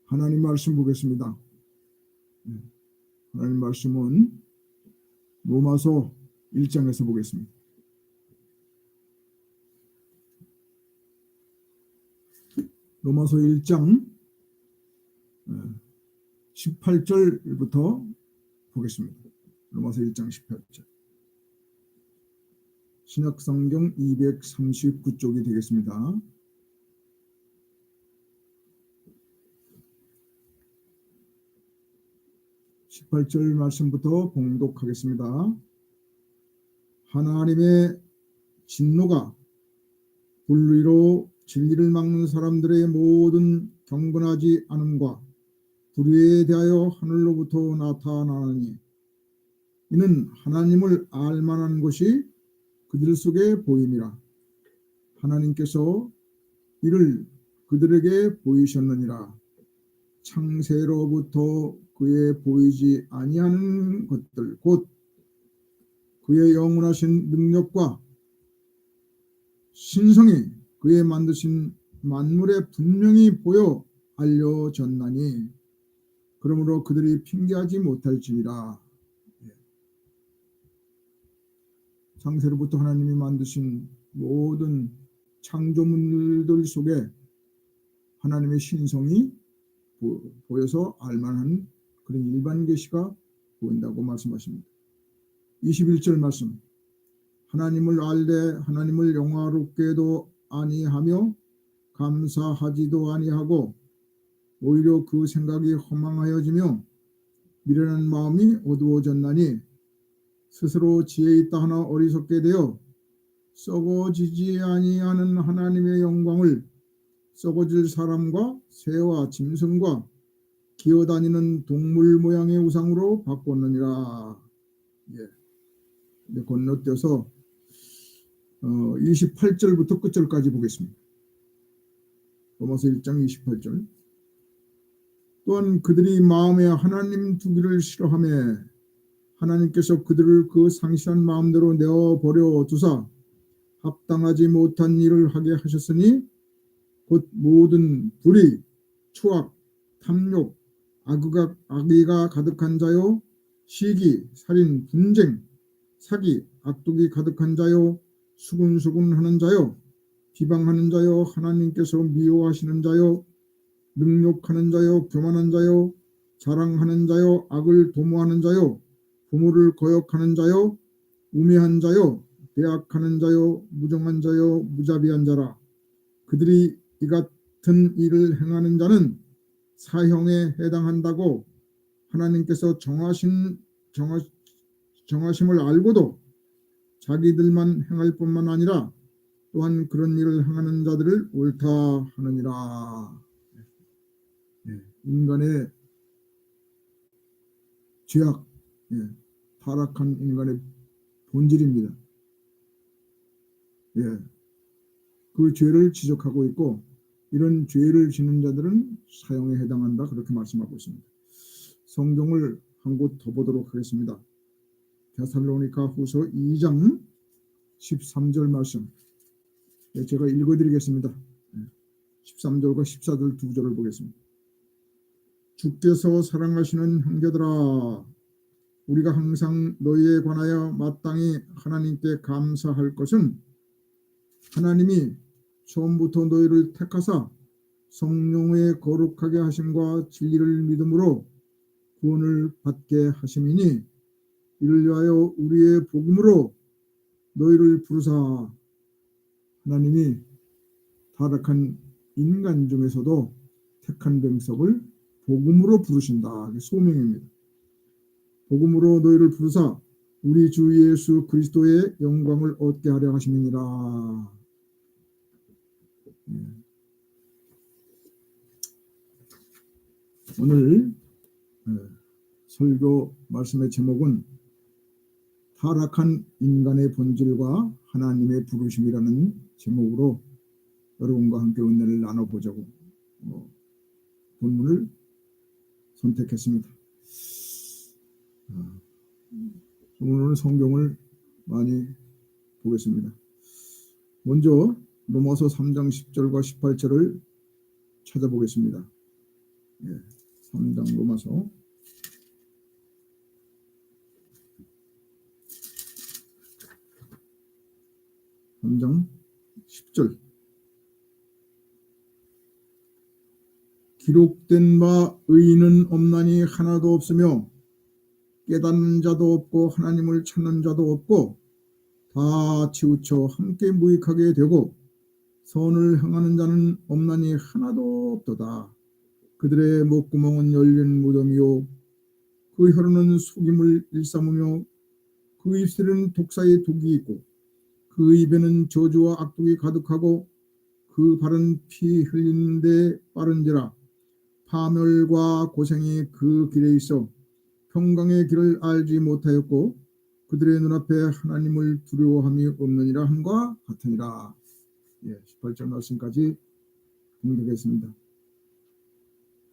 하나님 말씀 보겠습니다. 하나님 말씀은 로마서 1장에서 보겠습니다. 로마서 1장 18절부터 보겠습니다. 로마서 1장 18절. 신약성경 239쪽이 되겠습니다. (18절) 말씀부터 봉독하겠습니다. 하나님의 진노가 불의로 진리를 막는 사람들의 모든 경건하지 않음과 불의에 대하여 하늘로부터 나타나니 이는 하나님을 알만한 것이 그들 속에 보임이라. 하나님께서 이를 그들에게 보이셨느니라. 창세로부터 그의 보이지 아니하는 것들 곧 그의 영원하신 능력과 신성이 그의 만드신 만물에 분명히 보여 알려졌나니 그러므로 그들이 핑계하지 못할지니라. 창세로부터 하나님이 만드신 모든 창조물들 속에 하나님의 신성이 보여서 알만한 그런 일반 계시가 보인다고 말씀하십니다. 21절 말씀. 하나님을 알되 하나님을 영화롭게도 아니하며 감사하지도 아니하고 오히려 그 생각이 허망하여지며 미련한 마음이 어두워졌나니 스스로 지혜 있다 하나 어리석게 되어 썩어지지 아니하는 하나님의 영광을 썩어질 사람과 새와 짐승과 기어다니는 동물 모양의 우상으로 바꿨느니라. 건너뛰어서 28절부터 끝절까지 보겠습니다. 로마서 1장 28절. 또한 그들이 마음에 하나님 두기를 싫어하며 하나님께서 그들을 그 상실한 마음대로 내어버려 두사 합당하지 못한 일을 하게 하셨으니 곧 모든 불의, 추악, 탐욕, 악의가 가득한 자요, 시기, 살인, 분쟁, 사기, 악독이 가득한 자요, 수군수군하는 자요, 비방하는 자요, 하나님께서 미워하시는 자요, 능욕하는 자요, 교만한 자요, 자랑하는 자요, 악을 도모하는 자요, 부모를 거역하는 자요, 우매한 자요, 배악하는 자요, 무정한 자요, 무자비한 자라. 그들이 이 같은 일을 행하는 자는 사형에 해당한다고 하나님께서 정하심을 알고도 자기들만 행할 뿐만 아니라 또한 그런 일을 행하는 자들을 옳다 하느니라. 인간의 죄악, 타락한 인간의 본질입니다. 그 죄를 지적하고 있고 이런 죄를 짓는 자들은 사형에 해당한다 그렇게 말씀하고 있습니다. 성경을 한 곳 더 보도록 하겠습니다. 데살로니가 후서 2장 13절 말씀. 제가 읽어드리겠습니다. 13절과 14절 두 절을 보겠습니다. 주께서 사랑하시는 형제들아, 우리가 항상 너희에 관하여 마땅히 하나님께 감사할 것은 하나님이 처음부터 너희를 택하사 성령의 거룩하게 하심과 진리를 믿음으로 구원을 받게 하심이니 이를 위하여 우리의 복음으로 너희를 부르사. 하나님이 타락한 인간 중에서도 택한 백성을 복음으로 부르신다. 소명입니다. 복음으로 너희를 부르사 우리 주 예수 그리스도의 영광을 얻게 하려 하심이니라. 오늘 설교 말씀의 제목은 타락한 인간의 본질과 하나님의 부르심이라는 제목으로 여러분과 함께 은혜를 나눠보자고 본문을 선택했습니다. 오늘 성경을 많이 보겠습니다. 먼저 로마서 3장 10절과 18절을 찾아보겠습니다. 예, 3장 로마서 3장 10절. 기록된 바 의인은 없나니 하나도 없으며 깨닫는 자도 없고 하나님을 찾는 자도 없고 다 치우쳐 함께 무익하게 되고 선을 행하는 자는 없나니 하나도 없도다. 그들의 목구멍은 열린 무덤이요 그 혀로는 속임을 일삼으며 그 입술에는 독사의 독이 있고 그 입에는 저주와 악독이 가득하고 그 발은 피 흘리는 데 빠른지라. 파멸과 고생이 그 길에 있어 평강의 길을 알지 못하였고 그들의 눈앞에 하나님을 두려워함이 없느니라 함과 같으니라. 예, 18절 말씀까지 공독했습니다.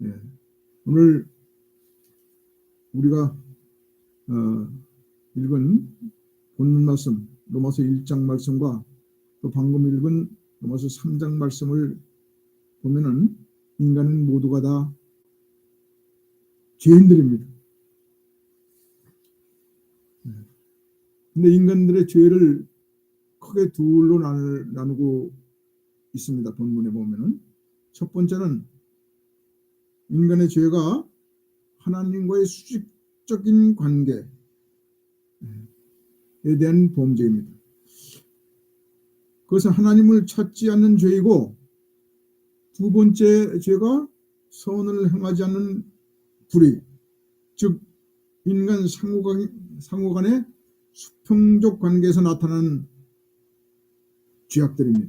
예, 오늘 우리가 읽은 본문 말씀 로마서 1장 말씀과 또 방금 읽은 로마서 3장 말씀을 보면은 인간은 모두가 다 죄인들입니다. 근데 인간들의 죄를 크게 둘로 나누고 있습니다. 본문에 보면은 첫 번째는 인간의 죄가 하나님과의 수직적인 관계에 대한 범죄입니다. 그것은 하나님을 찾지 않는 죄이고 두 번째 죄가 선을 행하지 않는 불의, 즉 인간 상호 간의 수평적 관계에서 나타나는 죄악들입니다.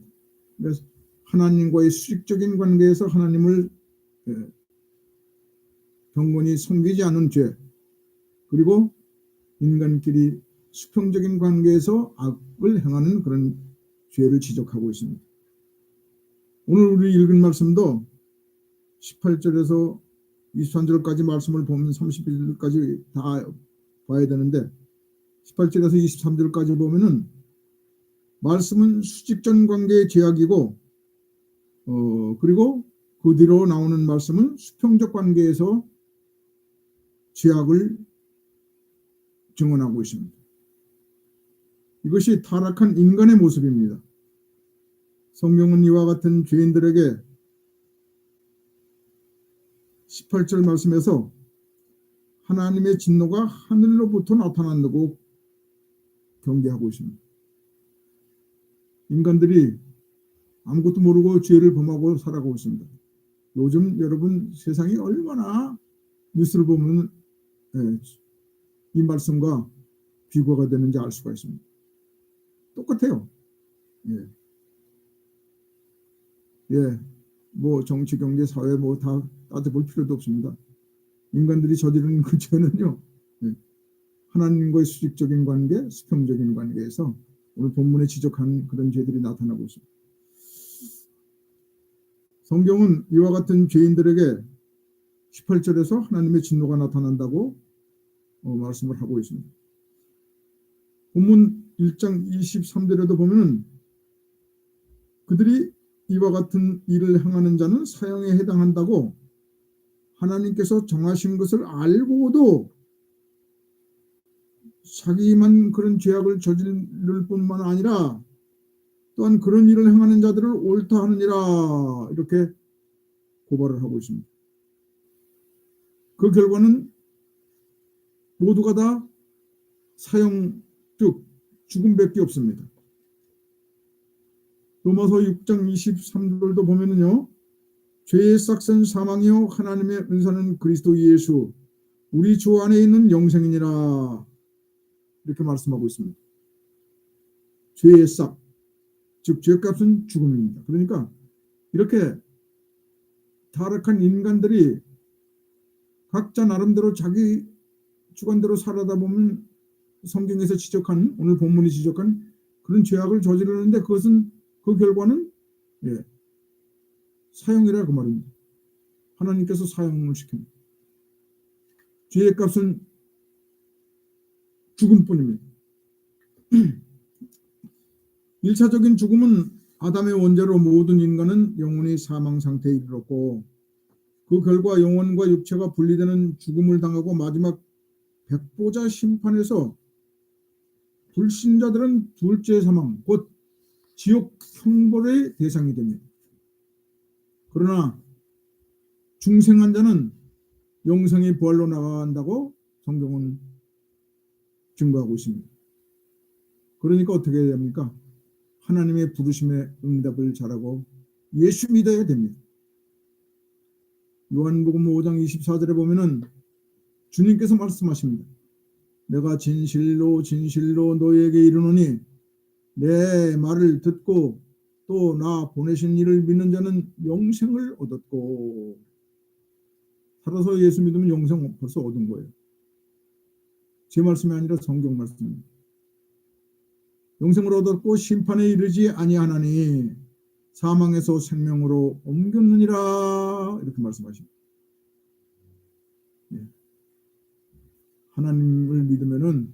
그래서 하나님과의 수직적인 관계에서 하나님을 경건히 섬기지 않는 죄, 그리고 인간끼리 수평적인 관계에서 악을 행하는 그런 죄를 지적하고 있습니다. 오늘 우리 읽은 말씀도 18절에서 23절까지 말씀을 보면 31절까지 다 봐야 되는데 18절에서 23절까지 보면은 말씀은 수직적 관계의 죄악이고 그리고 그 뒤로 나오는 말씀은 수평적 관계에서 죄악을 증언하고 있습니다. 이것이 타락한 인간의 모습입니다. 성경은 이와 같은 죄인들에게 18절 말씀에서 하나님의 진노가 하늘로부터 나타난다고 경계하고 있습니다. 인간들이 아무것도 모르고 죄를 범하고 살아가고 있습니다. 요즘 여러분 세상이 얼마나 뉴스를 보면 이 말씀과 비교가 되는지 알 수가 있습니다. 똑같아요. 뭐 정치, 경제, 사회 뭐 다 따져볼 필요도 없습니다. 인간들이 저지르는 그 죄는요, 하나님과의 수직적인 관계, 수평적인 관계에서 오늘 본문에 지적한 그런 죄들이 나타나고 있습니다. 성경은 이와 같은 죄인들에게 18절에서 하나님의 진노가 나타난다고 말씀을 하고 있습니다. 본문 1장 23절에도 보면은 그들이 이와 같은 일을 행하는 자는 사형에 해당한다고 하나님께서 정하신 것을 알고도 자기만 그런 죄악을 저지를 뿐만 아니라 또한 그런 일을 행하는 자들을 옳다 하느니라 이렇게 고발을 하고 있습니다. 그 결과는 모두가 다 사형, 즉 죽음밖에 없습니다. 로마서 6장 23절도 보면은요, 죄의 싹은 사망이요 하나님의 은사는 그리스도 예수 우리 주 안에 있는 영생이니라 이렇게 말씀하고 있습니다. 죄의 싹, 즉 죄값은 죽음입니다. 그러니까 이렇게 타락한 인간들이 각자 나름대로 자기 주관대로 살아다 보면 성경에서 지적한 오늘 본문이 지적한 그런 죄악을 저지르는데 그것은 그 결과는 사형이라 그 말입니다. 하나님께서 사형을 시킵니다. 죄의 값은 죽음뿐입니다. 1차적인 죽음은 아담의 원죄로 모든 인간은 영원히 사망 상태에 이르렀고 그 결과 영혼과 육체가 분리되는 죽음을 당하고 마지막 백보자 심판에서 불신자들은 둘째 사망, 곧 지옥 형벌의 대상이 됩니다. 그러나 중생한 자는 영생의 부활로 나간다고 성경은 증거하고 있습니다. 그러니까 어떻게 해야 됩니까? 하나님의 부르심에 응답을 잘하고 예수 믿어야 됩니다. 요한복음 5장 24절에 보면은 주님께서 말씀하십니다. 내가 진실로 진실로 너희에게 이르노니 내 말을 듣고 또 나 보내신 이를 믿는 자는 영생을 얻었고, 살아서 예수 믿으면 영생 벌써 얻은 거예요. 제 말씀이 아니라 성경 말씀입니다. 영생을 얻었고 심판에 이르지 아니하나니 사망에서 생명으로 옮겼느니라, 이렇게 말씀하십니다. 예. 하나님을 믿으면은,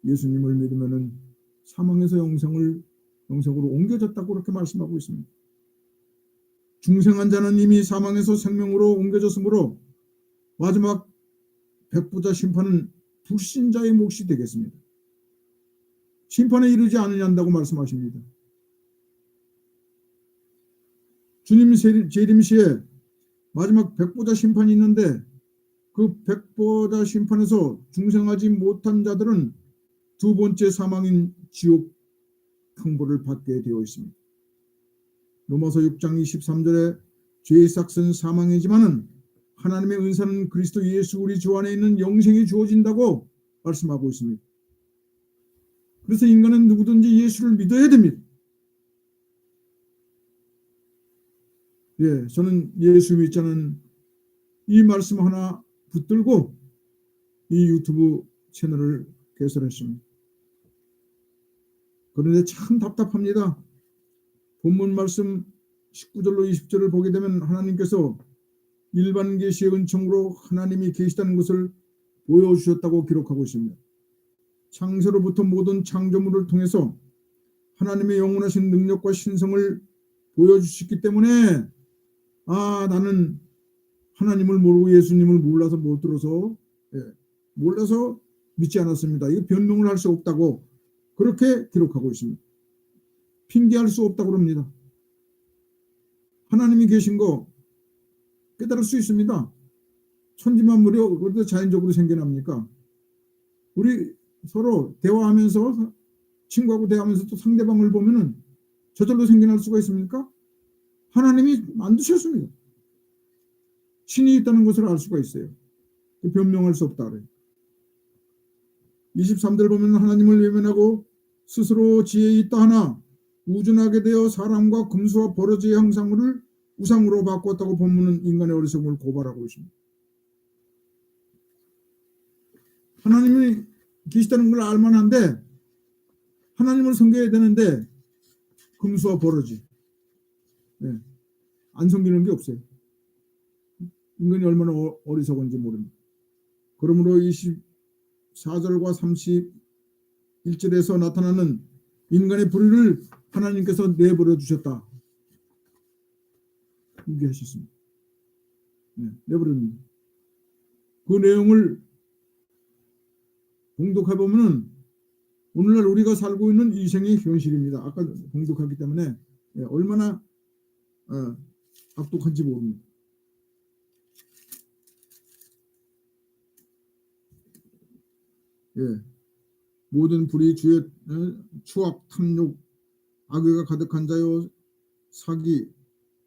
예수님을 믿으면은 사망에서 영생으로 옮겨졌다고 그렇게 말씀하고 있습니다. 중생한 자는 이미 사망에서 생명으로 옮겨졌으므로 마지막 백보자 심판은 불신자의 몫이 되겠습니다. 심판에 이르지 않으려고 말씀하십니다. 주님 재림시에 마지막 백보자 심판이 있는데 그 백보자 심판에서 중생하지 못한 자들은 두 번째 사망인 지옥 형벌을 받게 되어 있습니다. 로마서 6장 23절에 죄의 삭은 사망이지만은 하나님의 은사는 그리스도 예수 우리 주 안에 있는 영생이 주어진다고 말씀하고 있습니다. 그래서 인간은 누구든지 예수를 믿어야 됩니다. 예, 저는 예수 믿자는 이 말씀 하나 붙들고 이 유튜브 채널을 개설했습니다. 그런데 참 답답합니다. 본문 말씀 19절로 20절을 보게 되면 하나님께서 일반 계시의 은총으로 하나님이 계시다는 것을 보여주셨다고 기록하고 있습니다. 창세로부터 모든 창조물을 통해서 하나님의 영원하신 능력과 신성을 보여주셨기 때문에 나는 하나님을 모르고 예수님을 몰라서 못 들어서 몰라서 믿지 않았습니다. 이거 변명을 할 수 없다고 그렇게 기록하고 있습니다. 핑계할 수 없다고 합니다. 하나님이 계신 거 깨달을 수 있습니다. 천지만물이 어디서 자연적으로 생겨납니까? 우리 서로 대화하면서 친구하고 대화하면서 또 상대방을 보면은 저절로 생겨날 수가 있습니까? 하나님이 만드셨습니다. 신이 있다는 것을 알 수가 있어요. 변명할 수 없다 그래요. 23절 보면 하나님을 외면하고 스스로 지혜 있다 하나 우준하게 되어 사람과 금수와 버러지의 형상을 우상으로 바꿨다고 본문은 인간의 어리석음을 고발하고 있습니다. 하나님이 계시다는 걸 알만한데 하나님을 섬겨야 되는데 금수와 버러지 안 섬기는 게 없어요. 인간이 얼마나 어리석은지 모릅니다. 그러므로 24절과 31절에서 나타나는 인간의 불의를 하나님께서 내버려 주셨다. 이렇게 하셨습니다. 내버립니다. 그 내용을 봉독해보면 오늘날 우리가 살고 있는 이 생의 현실입니다. 아까 봉독하기 때문에 얼마나 악독한지 모릅니다. 모든 불의, 주의, 추악, 탐욕, 악의가 가득한 자요, 사기,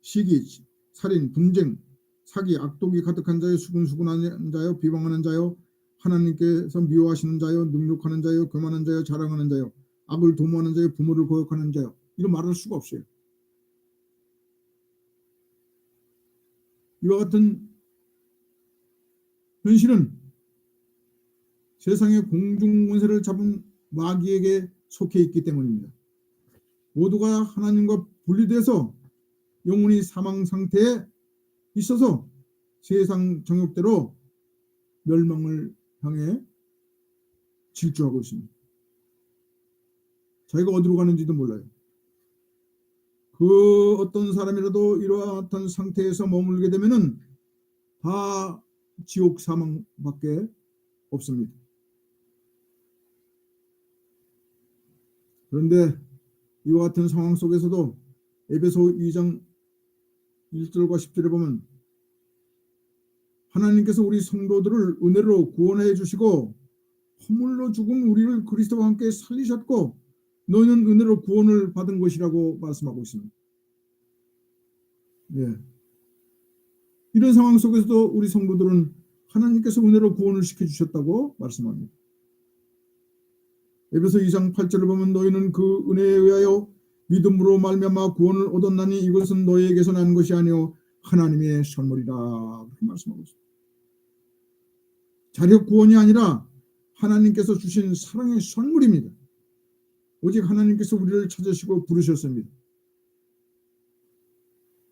시기, 살인, 분쟁, 사기, 악독이 가득한 자요, 수군수군하는 자요, 비방하는 자요, 하나님께서 미워하시는 자요, 능욕하는 자요, 교만한 자요, 자랑하는 자요, 악을 도모하는 자요, 부모를 거역하는 자요. 이런 말할 수가 없어요. 이와 같은 현실은 세상의 공중권세를 잡은 마귀에게 속해 있기 때문입니다. 모두가 하나님과 분리돼서 영혼이 사망 상태에 있어서 세상 정욕대로 멸망을 향해 질주하고 있습니다. 자기가 어디로 가는지도 몰라요. 그 어떤 사람이라도 이러한 상태에서 머물게 되면은 다 지옥 사망밖에 없습니다. 그런데 이와 같은 상황 속에서도 에베소 2장 1절과 10절에 보면 하나님께서 우리 성도들을 은혜로 구원해 주시고 허물로 죽은 우리를 그리스도와 함께 살리셨고 너희는 은혜로 구원을 받은 것이라고 말씀하고 있습니다. 예. 이런 상황 속에서도 우리 성도들은 하나님께서 은혜로 구원을 시켜주셨다고 말씀합니다. 에베소 2장 8절을 보면 너희는 그 은혜에 의하여 믿음으로 말미암아 구원을 얻었나니 이것은 너희에게서 난 것이 아니요 하나님의 선물이라 그렇게 말씀하고 있습니다. 자력 구원이 아니라 하나님께서 주신 사랑의 선물입니다. 오직 하나님께서 우리를 찾으시고 부르셨습니다.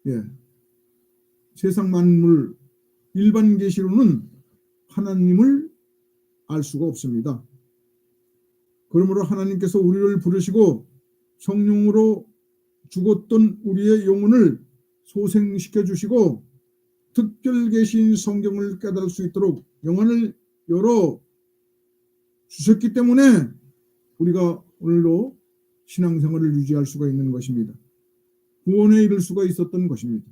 예. 세상 만물 일반 계시로는 하나님을 알 수가 없습니다. 그러므로 하나님께서 우리를 부르시고 성령으로 죽었던 우리의 영혼을 소생시켜 주시고 특별 계신 성경을 깨달을 수 있도록 영안을 열어 주셨기 때문에 우리가 오늘도 신앙생활을 유지할 수가 있는 것입니다. 구원에 이를 수가 있었던 것입니다.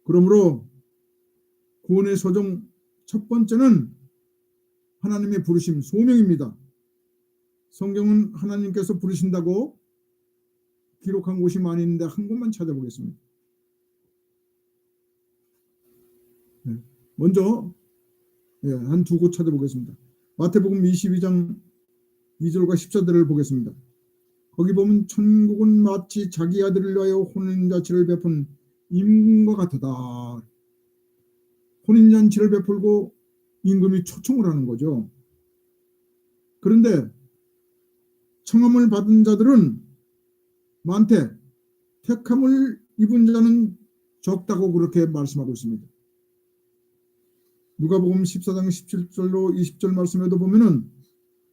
그러므로 구원의 소정 첫 번째는 하나님의 부르심, 소명입니다. 성경은 하나님께서 부르신다고 기록한 곳이 많이 있는데 한 곳만 찾아보겠습니다. 먼저 한 두 곳 찾아보겠습니다. 마태복음 22장 2절과 14절을 보겠습니다. 거기 보면 천국은 마치 자기 아들을 위하여 혼인잔치를 베푼 임금과 같으다. 혼인잔치를 베풀고 임금이 초청을 하는 거죠. 그런데 청함을 받은 자들은 많되 택함을 입은 자는 적다고 그렇게 말씀하고 있습니다. 누가복음 14장 17절로 20절 말씀에도 보면은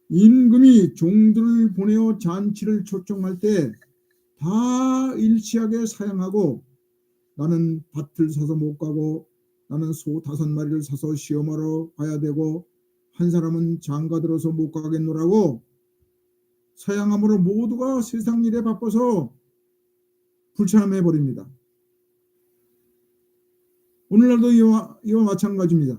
임금이 종들을 보내어 잔치를 초청할 때 다 일치하게 사양하고 나는 밭을 사서 못 가고 나는 소 5마리를 사서 시험하러 가야 되고 한 사람은 장가 들어서 못 가겠노라고 사양함으로 모두가 세상 일에 바빠서 불참해 버립니다. 오늘날도 이와 마찬가지입니다.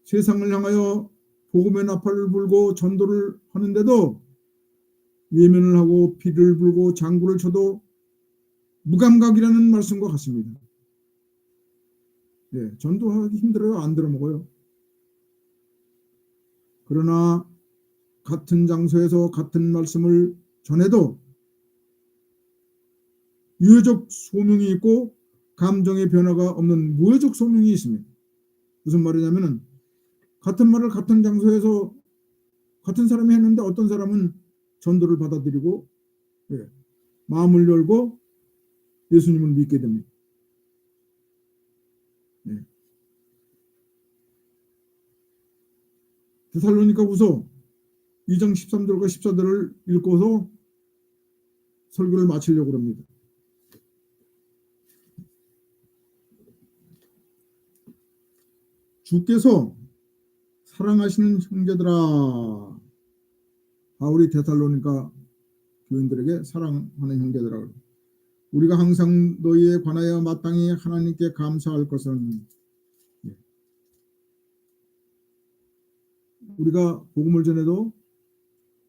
세상을 향하여 복음의 나팔을 불고 전도를 하는데도 외면을 하고 피를 불고 장구를 쳐도 무감각이라는 말씀과 같습니다. 예, 전도하기 힘들어요? 안 들어먹어요? 그러나 같은 장소에서 같은 말씀을 전해도 유효적 소명이 있고 감정의 변화가 없는 무효적 소명이 있습니다. 무슨 말이냐면은 같은 말을 같은 장소에서 같은 사람이 했는데 어떤 사람은 전도를 받아들이고 마음을 열고 예수님을 믿게 됩니다. 데살로니가후서 2장 13절과 14절을 읽고서 설교를 마치려고 합니다. 주께서 사랑하시는 형제들아, 바울이 데살로니가 교인들에게 사랑하는 형제들아, 우리가 항상 너희에 관하여 마땅히 하나님께 감사할 것은 우리가 복음을 전해도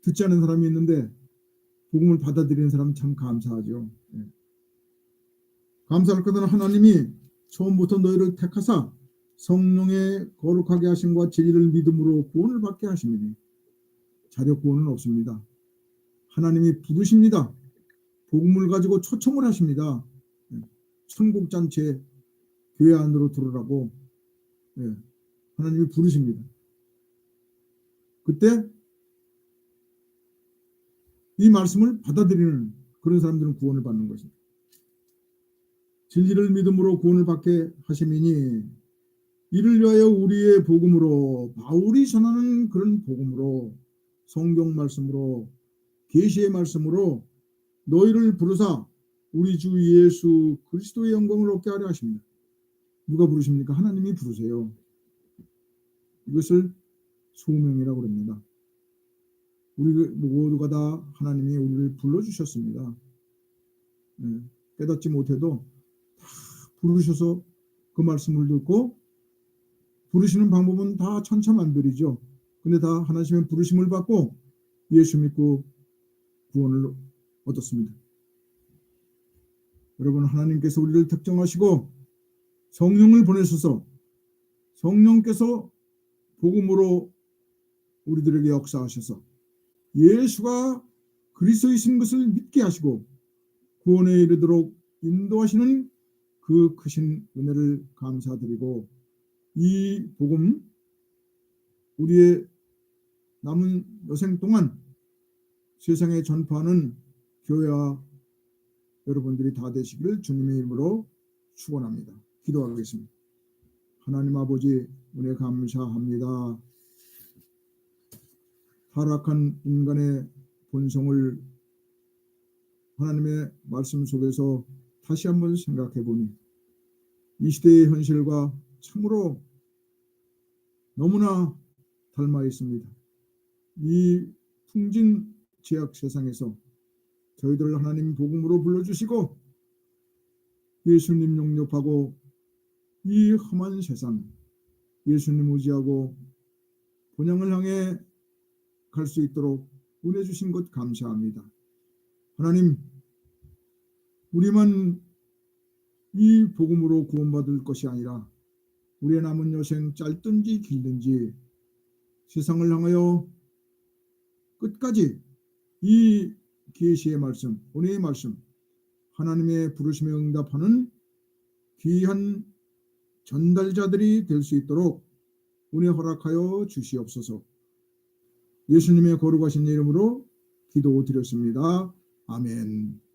듣지 않은 사람이 있는데 복음을 받아들이는 사람은 참 감사하죠. 감사할 것은 하나님이 처음부터 너희를 택하사 성령의 거룩하게 하심과 진리를 믿음으로 구원을 받게 하심이니 자력 구원은 없습니다. 하나님이 부르십니다. 복음을 가지고 초청을 하십니다. 천국잔치에 교회 안으로 들어오라고 하나님이 부르십니다. 그때 이 말씀을 받아들이는 그런 사람들은 구원을 받는 것입니다. 진리를 믿음으로 구원을 받게 하심이니 이를 위하여 우리의 복음으로 바울이 전하는 그런 복음으로 성경 말씀으로 계시의 말씀으로 너희를 부르사 우리 주 예수 그리스도의 영광을 얻게 하려 하십니다. 누가 부르십니까? 하나님이 부르세요. 이것을 소명이라고 합니다. 우리 모두가 다 하나님이 우리를 불러주셨습니다. 깨닫지 못해도 다 부르셔서 그 말씀을 듣고, 부르시는 방법은 다 천차만별이죠. 근데 다 하나님의 부르심을 받고 예수 믿고 구원을 얻었습니다. 여러분, 하나님께서 우리를 특정하시고 성령을 보내셔서 성령께서 복음으로 우리들에게 역사하셔서 예수가 그리스도이신 것을 믿게 하시고 구원에 이르도록 인도하시는 그 크신 은혜를 감사드리고, 이 복음 우리의 남은 여생 동안 세상에 전파하는 교회와 여러분들이 다 되시기를 주님의 이름으로 축원합니다. 기도하겠습니다. 하나님 아버지, 은혜 감사합니다. 타락한 인간의 본성을 하나님의 말씀 속에서 다시 한번 생각해 보니 이 시대의 현실과 참으로 너무나 닮아 있습니다. 이 풍진 죄악 세상에서 저희들을 하나님 복음으로 불러주시고 예수님 영접하고 이 험한 세상 예수님 의지하고 본향을 향해 갈 수 있도록 은혜 주신 것 감사합니다. 하나님, 우리만 이 복음으로 구원받을 것이 아니라 우리의 남은 여생 짧든지 길든지 세상을 향하여 끝까지 이 계시의 말씀, 은혜의 말씀, 하나님의 부르심에 응답하는 귀한 전달자들이 될 수 있도록 은혜 허락하여 주시옵소서. 예수님의 거룩하신 이름으로 기도드렸습니다. 아멘.